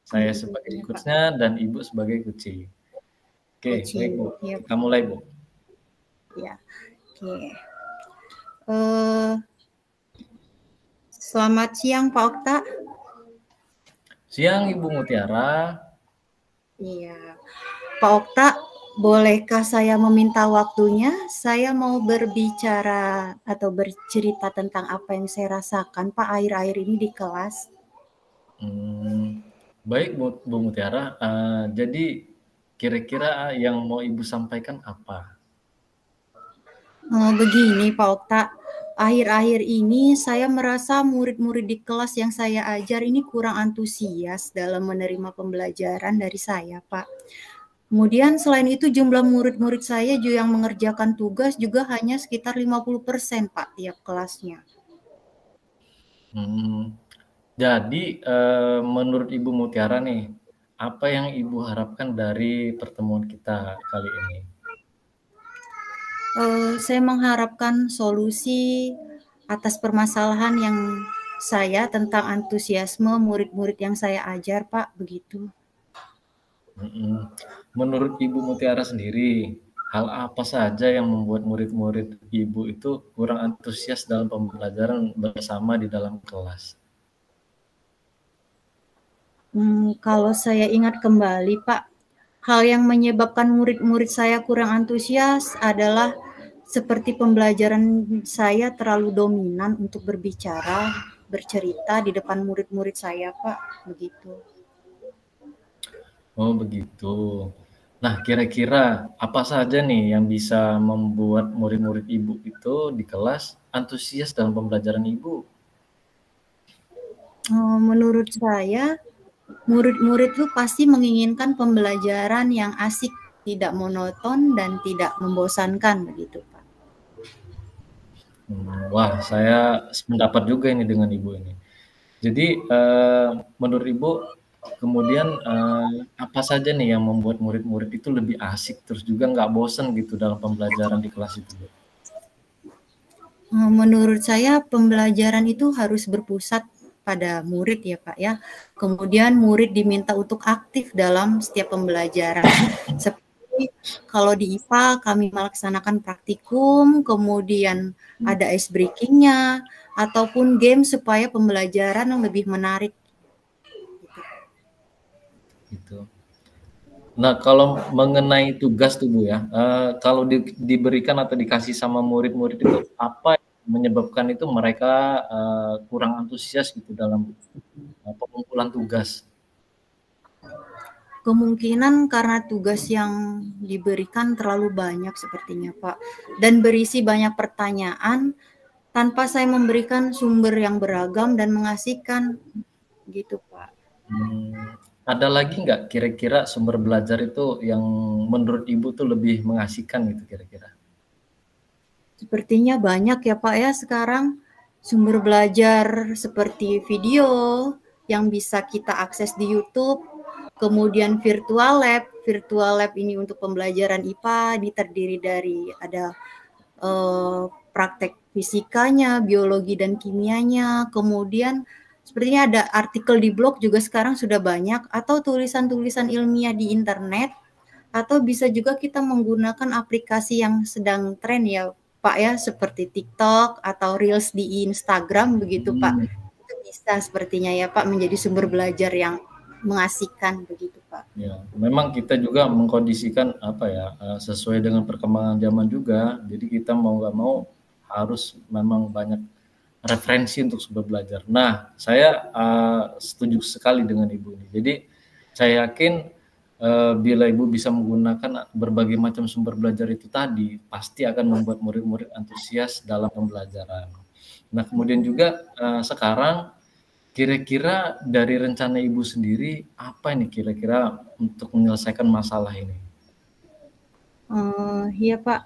Saya sebagai coach-nya dan Ibu sebagai coachee. Oke, baik Bu. Yep. Kita mulai Bu. Ya, oke. Selamat siang Pak Okta. Siang Ibu Mutiara. Iya, Pak Okta, bolehkah saya meminta waktunya? Saya mau berbicara atau bercerita tentang apa yang saya rasakan Pak akhir-akhir ini di kelas. Baik Bu Mutiara. Jadi kira-kira yang mau Ibu sampaikan apa? Begini Pak Okta, akhir-akhir ini saya merasa murid-murid di kelas yang saya ajar ini kurang antusias dalam menerima pembelajaran dari saya Pak. Kemudian selain itu jumlah murid-murid saya juga yang mengerjakan tugas juga hanya sekitar 50% Pak tiap kelasnya. Jadi menurut Ibu Mutiara nih, apa yang Ibu harapkan dari pertemuan kita kali ini? Saya mengharapkan solusi atas permasalahan yang saya tentang antusiasme murid-murid yang saya ajar Pak, begitu. Menurut Ibu Mutiara sendiri, hal apa saja yang membuat murid-murid Ibu itu kurang antusias dalam pembelajaran bersama di dalam kelas? Kalau saya ingat kembali Pak, hal yang menyebabkan murid-murid saya kurang antusias adalah seperti pembelajaran saya terlalu dominan untuk berbicara, bercerita di depan murid-murid saya Pak, begitu. Oh begitu. Nah kira-kira apa saja nih yang bisa membuat murid-murid Ibu itu di kelas antusias dalam pembelajaran Ibu? Menurut saya, murid-murid itu pasti menginginkan pembelajaran yang asik, tidak monoton dan tidak membosankan begitu Pak. Wah, saya sependapat juga ini dengan Ibu ini. Jadi menurut Ibu kemudian apa saja nih yang membuat murid-murid itu lebih asik terus juga nggak bosan gitu dalam pembelajaran di kelas itu, Bu? Menurut saya pembelajaran itu harus berpusat pada murid ya Pak ya. Kemudian murid diminta untuk aktif dalam setiap pembelajaran. Seperti kalau di IPA kami melaksanakan praktikum, kemudian ada ice breaking-nya, ataupun game supaya pembelajaran lebih menarik. Gitu. Nah, kalau mengenai tugas tuh Bu ya, kalau diberikan atau dikasih sama murid-murid itu apa yang menyebabkan itu mereka kurang antusias gitu dalam pengumpulan tugas? Kemungkinan karena tugas yang diberikan terlalu banyak sepertinya Pak, dan berisi banyak pertanyaan tanpa saya memberikan sumber yang beragam dan mengasihkan gitu Pak. Ada lagi nggak kira-kira sumber belajar itu yang menurut Ibu tuh lebih mengasihkan gitu kira-kira? Sepertinya banyak ya Pak ya sekarang sumber belajar seperti video yang bisa kita akses di YouTube, kemudian virtual lab ini untuk pembelajaran IPA, ini terdiri dari ada praktek fisikanya, biologi dan kimianya, kemudian sepertinya ada artikel di blog juga sekarang sudah banyak, atau tulisan-tulisan ilmiah di internet, atau bisa juga kita menggunakan aplikasi yang sedang tren ya Pak ya, seperti TikTok atau Reels di Instagram begitu Pak. Itu bisa sepertinya ya Pak menjadi sumber belajar yang mengasihkan begitu Pak. Ya, memang kita juga mengkondisikan apa ya sesuai dengan perkembangan zaman juga. Jadi kita mau nggak mau harus memang banyak referensi untuk sumber belajar. Nah, saya setuju sekali dengan Ibu ini. Jadi saya yakin bila Ibu bisa menggunakan berbagai macam sumber belajar itu tadi, pasti akan membuat murid-murid antusias dalam pembelajaran. Nah, kemudian juga sekarang kira-kira dari rencana Ibu sendiri, apa ini kira-kira untuk menyelesaikan masalah ini? Iya Pak,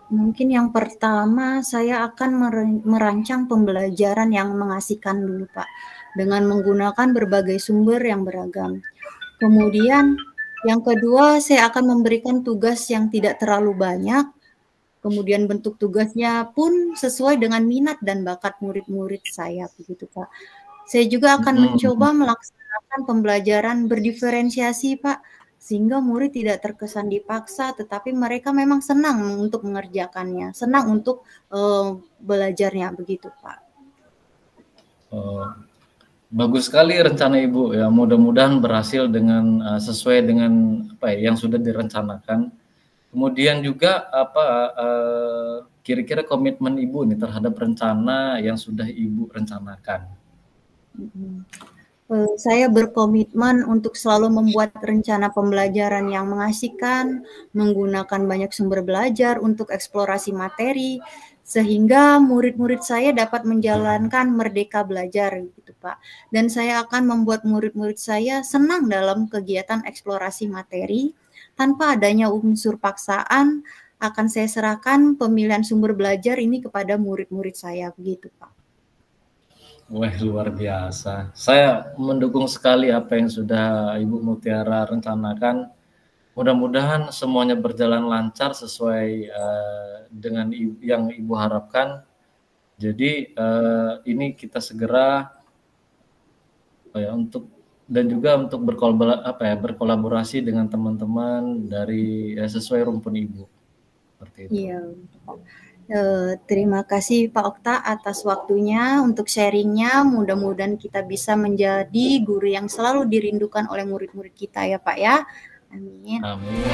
mungkin yang pertama saya akan merancang pembelajaran yang mengasihkan dulu Pak, dengan menggunakan berbagai sumber yang beragam. Kemudian yang kedua saya akan memberikan tugas yang tidak terlalu banyak, kemudian bentuk tugasnya pun sesuai dengan minat dan bakat murid-murid saya begitu Pak. Saya juga akan mencoba melaksanakan pembelajaran berdiferensiasi, Pak, sehingga murid tidak terkesan dipaksa, tetapi mereka memang senang untuk mengerjakannya, senang untuk belajarnya, begitu, Pak. Bagus sekali rencana Ibu ya. Mudah-mudahan berhasil dengan sesuai dengan apa ya yang sudah direncanakan. Kemudian juga apa kira-kira komitmen Ibu nih terhadap rencana yang sudah Ibu rencanakan. Saya berkomitmen untuk selalu membuat rencana pembelajaran yang mengasihkan, menggunakan banyak sumber belajar untuk eksplorasi materi, sehingga murid-murid saya dapat menjalankan merdeka belajar, gitu Pak. Dan saya akan membuat murid-murid saya senang dalam kegiatan eksplorasi materi, tanpa adanya unsur paksaan. Akan saya serahkan pemilihan sumber belajar ini kepada murid-murid saya, begitu Pak. Wah, luar biasa. Saya mendukung sekali apa yang sudah Ibu Mutiara rencanakan. Mudah-mudahan semuanya berjalan lancar sesuai dengan yang Ibu harapkan. Jadi ini kita segera untuk dan juga untuk berkolaborasi dengan teman-teman dari sesuai rumpun Ibu. Seperti itu. Iya. Terima kasih Pak Okta atas waktunya untuk sharingnya. Mudah-mudahan kita bisa menjadi guru yang selalu dirindukan oleh murid-murid kita ya Pak ya. Amin. Amin.